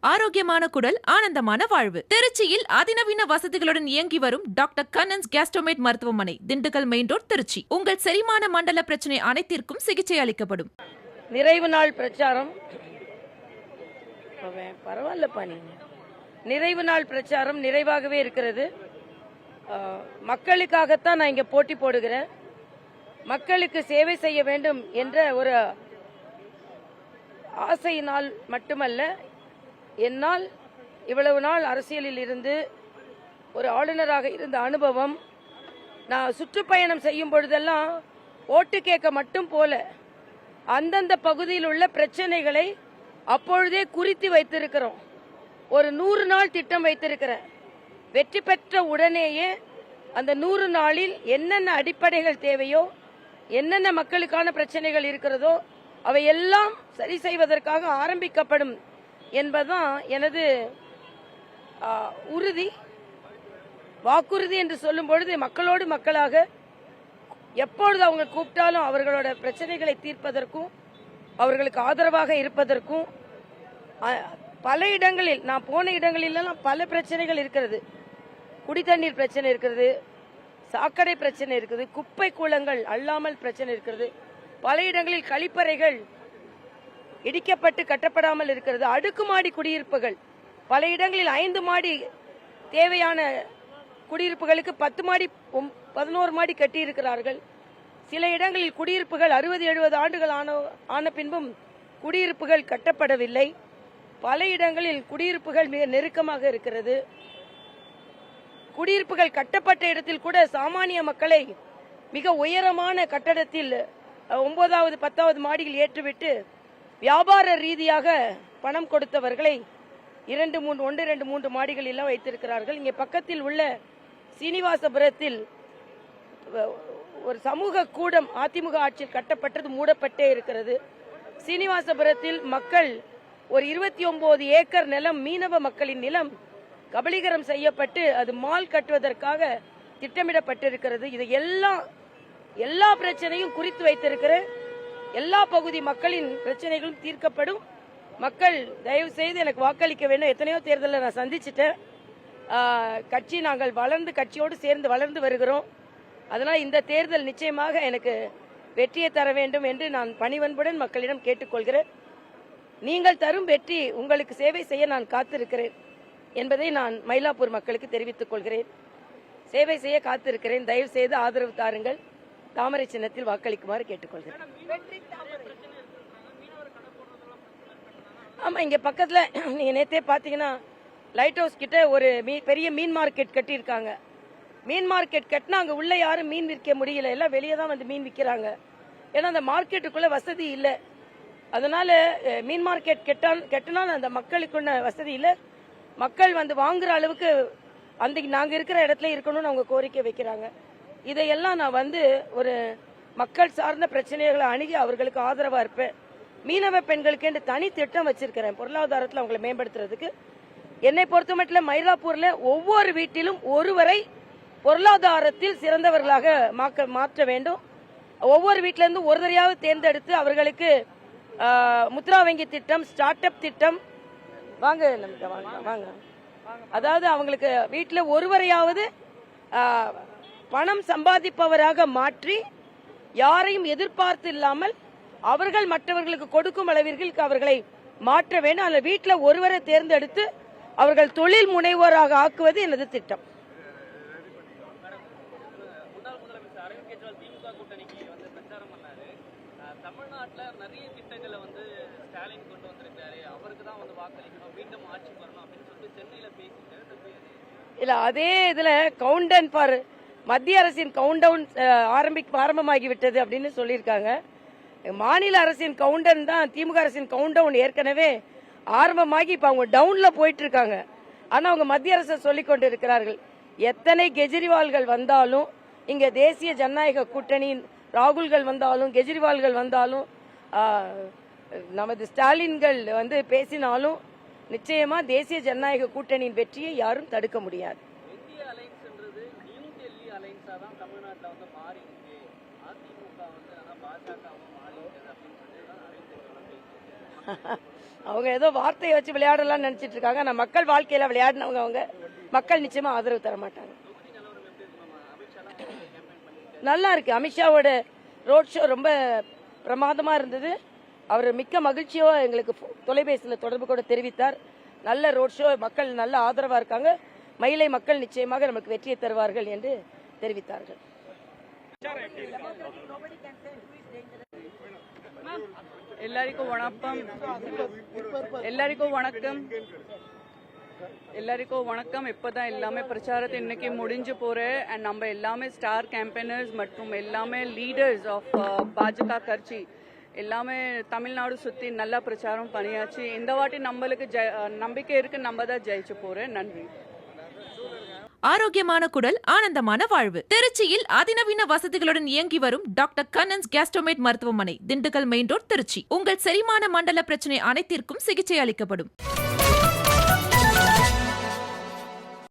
ஆரோக்கியமான குடல், ஆனந்தமான வாழ்வு. திருச்சியில் அதிநவீன வசதிகளுடன் இயங்கி வரும் டாக்டர் கண்ணன்ஸ் கேஸ்ட்ரோமேட் மருத்துவமனை, திண்டுக்கல் மெயின் ரோட், திருச்சி. உங்கள் செரிமான மண்டல பிரச்சனை அனைத்திற்கும் சிகிச்சை அளிக்கப்படும். நிறைவு நாள் பிரச்சாரம் பரவாயில்லப்பா. நீங்க நிறைவு நாள் பிரச்சாரம் நிறைவாகவே இருக்கிறது. மக்களுக்காகத்தான் நான் இங்க போட்டி போடுகிறேன். மக்களுக்கு சேவை செய்ய வேண்டும் என்ற ஒரு ஆசையினால் மட்டுமல்ல, என்னால் இவ்வளவு நாள் அரசியலில் இருந்து ஒரு ஆளுநராக இருந்த அனுபவம், நான் சுற்றுப்பயணம் செய்யும் பொழுதெல்லாம் ஓட்டு கேட்க மட்டும் போல அந்தந்த பகுதியில் உள்ள பிரச்சனைகளை அப்பொழுதே குறித்து வைத்திருக்கிறோம். ஒரு 100 நாள் திட்டம் வைத்திருக்கிறேன். வெற்றி பெற்ற உடனேயே அந்த 100 நாளில் என்னென்ன அடிப்படைகள் தேவையோ, என்னென்ன மக்களுக்கான பிரச்சனைகள் இருக்கிறதோ அவை எல்லாம் சரி செய்வதற்காக ஆரம்பிக்கப்படும் என்பதுதான் எனது உறுதி. வாக்குறுதி என்று சொல்லும் பொழுது மக்களோடு மக்களாக எப்பொழுது அவங்க கூப்பிட்டாலும் அவர்களோட பிரச்சனைகளை தீர்ப்பதற்கும் அவர்களுக்கு ஆதரவாக இருப்பதற்கும் பல இடங்களில் நான் போன இடங்களிலெல்லாம் பல பிரச்சனைகள் இருக்கிறது. குடித்தண்ணீர் பிரச்சனை இருக்கிறது, சாக்கடை பிரச்சனை இருக்குது, குப்பை கூளங்கள் அல்லாமல் பிரச்சனை இருக்கிறது, பல இடங்களில் கழிப்பறைகள் இடிக்கப்பட்டு கட்டப்படாமல் இருக்கிறது, அடுக்குமாடி குடியிருப்புகள் பல இடங்களில் 5 மாடி தேவையான குடியிருப்புகளுக்கு 10 மாடி 11 மாடி கட்டி இருக்கிறார்கள். சில இடங்களில் குடியிருப்புகள் 60-70 ஆண்டுகள் ஆன பின்பும் குடியிருப்புகள் கட்டப்படவில்லை. பல இடங்களில் குடியிருப்புகள் மிக நெருக்கமாக இருக்கிறது. குடியிருப்புகள் கட்டப்பட்ட இடத்தில் கூட சாமானிய மக்களை மிக உயரமான கட்டடத்தில் 9வது 10வது மாடியில் ஏற்றுவிட்டு வியாபார ரீதியாக பணம் கொடுத்தவர்களை 1 2 3 மாடிகள் எல்லாம் வைத்திருக்கிறார்கள். இங்கே பக்கத்தில் உள்ள சீனிவாசபுரத்தில் ஒரு சமூக கூடம் அதிமுக ஆட்சியில் கட்டப்பட்டது மூடப்பட்டே இருக்கிறது. சீனிவாசபுரத்தில் மக்கள் ஒரு 29 ஏக்கர் நிலம், மீனவ மக்களின் நிலம் கபலீகரம் செய்யப்பட்டு அது மால் கட்டுவதற்காக திட்டமிடப்பட்டிருக்கிறது. இது எல்லா பிரச்சனையும் குறித்து வைத்திருக்கிற எல்லா பகுதி மக்களின் பிரச்சனைகளும் தீர்க்கப்படும். மக்கள் தயவு செய்து எனக்கு வாக்களிக்க வேண்டும். எத்தனையோ தேர்தலில் நான் சந்திச்சிட்டேன். கட்சி நாங்கள் கட்சியோடு சேர்ந்து வளர்ந்து வருகிறோம். அதனால் இந்த தேர்தல் நிச்சயமாக எனக்கு வெற்றியை தர வேண்டும் என்று நான் பணிவன்புடன் மக்களிடம் கேட்டுக்கொள்கிறேன். நீங்கள் தரும் வெற்றி உங்களுக்கு சேவை செய்ய நான் காத்திருக்கிறேன் என்பதை நான் மயிலாப்பூர் மக்களுக்கு தெரிவித்துக் கொள்கிறேன். சேவை செய்ய காத்திருக்கிறேன். தயவு செய்து ஆதரவு தாருங்கள். தாமரை சின்னத்தில் வாக்களிக்குமாறு கேட்டுக்கொள்கிறேன். ஆமா, இங்க பக்கத்துல நீங்க நேத்தே பாத்தீங்கன்னா லைட் ஹவுஸ் கிட்ட ஒரு பெரிய மீன் மார்க்கெட் கட்டியிருக்காங்க. மீன் மார்க்கெட் கட்டினா அங்க உள்ள யாரும் மீன் விற்க முடியல, எல்லாம் வெளியே தான் வந்து மீன் விற்கிறாங்க. ஏன்னா அந்த மார்க்கெட்டுக்குள்ள வசதி இல்லை. அதனால மீன் மார்க்கெட் கட்டினால் அந்த மக்களுக்குள்ள வசதி இல்லை. மக்கள் வந்து வாங்குற அளவுக்கு நாங்க இருக்கிற இடத்துல இருக்கணும்னு அவங்க கோரிக்கை வைக்கிறாங்க. இதையெல்லாம் நான் வந்து ஒரு மக்கள் சார்ந்த பிரச்சனைகளை அணுகி அவர்களுக்கு ஆதரவா இருப்பேன். மீனவ பெண்களுக்கு என்று தனி திட்டம் வச்சிருக்கிறேன் பொருளாதாரத்தில் அவங்களை மேம்படுத்துறதுக்கு. என்னை பொறுத்த மட்டும் மயிலாப்பூர்ல ஒவ்வொரு வீட்டிலும் ஒருவரை பொருளாதாரத்தில் சிறந்தவர்களாக மாற்ற வேண்டும். ஒவ்வொரு வீட்டில இருந்து ஒருவரையாவது தேர்ந்தெடுத்து அவர்களுக்கு முத்ரா வங்கி திட்டம், ஸ்டார்ட் அப் திட்டம், வாங்க அதாவது அவங்களுக்கு வீட்டில் ஒருவரையாவது பணம் சம்பாதிப்பவராக மாற்றி யாரையும் எதிர்பார்த்து இல்லாமல் அவர்கள் மற்றவர்களுக்கு கொடுக்கும் அளவிற்கு அவர்களை மாற்ற வேண்டும். அந்த வீட்டில் ஒருவரை தேர்ந்தெடுத்து அவர்கள் தொழில் முனைவோராக ஆக்குவது எனது திட்டம். தமிழ்நாட்டில் நிறைய திட்டங்களை வந்து ஸ்டாலின் கொண்டு வந்திருக்காரு. அவருக்கு தான் வந்து வாக்களிக்கணும், மீண்டும் ஆட்சிக்கு வரணும் அப்படின்னு சொல்லிட்டு சென்னையில் பேசிட்டு இல்ல, அதே இதுல கவுண்டவுன் ஃபார் மத்திய அரசின் கவுண்டவுன் ஆரம்பமாகிவிட்டது அப்படின்னு சொல்லியிருக்காங்க. மாநில அரசின் கவுண்டவுன் தான் திமுக அரசின் கவுண்டவுன் ஏற்கனவே ஆரம்பமாகி இப்ப அவங்க டவுன்ல போயிட்டு இருக்காங்க. ஆனா அவங்க மத்திய அரசு சொல்லிக் கொண்டு இருக்கிறார்கள். எத்தனை கெஜ்ரிவால்கள் வந்தாலும், இங்க தேசிய ஜனநாயக கூட்டணியின் ராகுல்கள் வந்தாலும், கெஜ்ரிவால்கள் வந்தாலும், நமது ஸ்டாலின்கள் வந்து பேசினாலும் நிச்சயமா தேசிய ஜனநாயக கூட்டணியின் வெற்றியை யாரும் தடுக்க முடியாது. இந்திய அலைன்ஸ்ன்றது நியூ டெல்லி அலைன்ஸா தான் தமிழ்நாட்டில் வந்து மாறி இருக்கு. அதிமுக வந்து பாஜக மாறி இருக்குது அப்படின்னு சொல்லி தான் நிறைய அவங்க ஏதோ வார்த்தையை வச்சு விளையாடலாம்னு நினைச்சிட்டு இருக்காங்க. நான் மக்கள் வாழ்க்கையில விளையாடினவங்க அவங்க. மக்கள் நிச்சயமா ஆதரவு தர மாட்டாங்க. நல்லா இருக்கு. அமித்ஷாவோட ரோட் ஷோ ரொம்ப பிரமாதமா இருந்தது. அவர் மிக்க மகிழ்ச்சியோ எங்களுக்கு தொலைபேசியில் தொடர்பு கூட தெரிவித்தார். நல்ல ரோட் ஷோ, மக்கள் நல்ல ஆதரவா இருக்காங்க. மயிலை மக்கள் நிச்சயமாக நமக்கு வெற்றியை தருவார்கள் என்று தெரிவித்தார்கள். எல்லாருக்கும் வணக்கம். இப்பதான் எல்லாமே பிரச்சாரத்தை இன்னைக்கு முடிஞ்சு போறேன். அண்ட் நம்ம எல்லாமே ஸ்டார் கேம்பெயினர்ஸ் மற்றும் எல்லாமே லீடர்ஸ் ஆஃப் பாஜக கட்சி எல்லாமே தமிழ்நாடு சுத்தி நல்லா பிரச்சாரம் பண்ணியாச்சு. இந்த வாட்டி நம்மளுக்கு நம்பிக்கை இருக்கு, நம்ம தான் ஜெயிச்சு போறேன். நன்றி. ஆரோக்கியமான குடல், ஆனந்தமான வாழ்வு. திருச்சியில் அதிநவீன வசதிகளுடன் இயங்கி வரும் டாக்டர் கண்ணன்ஸ் கேஸ்ட்ரோமேட் மருத்துவமனை, திண்டுக்கல் மெயின் ரோட், திருச்சி. உங்கள் செரிமான மண்டல பிரச்சனை அனைத்திற்கும் சிகிச்சை அளிக்கப்படும்.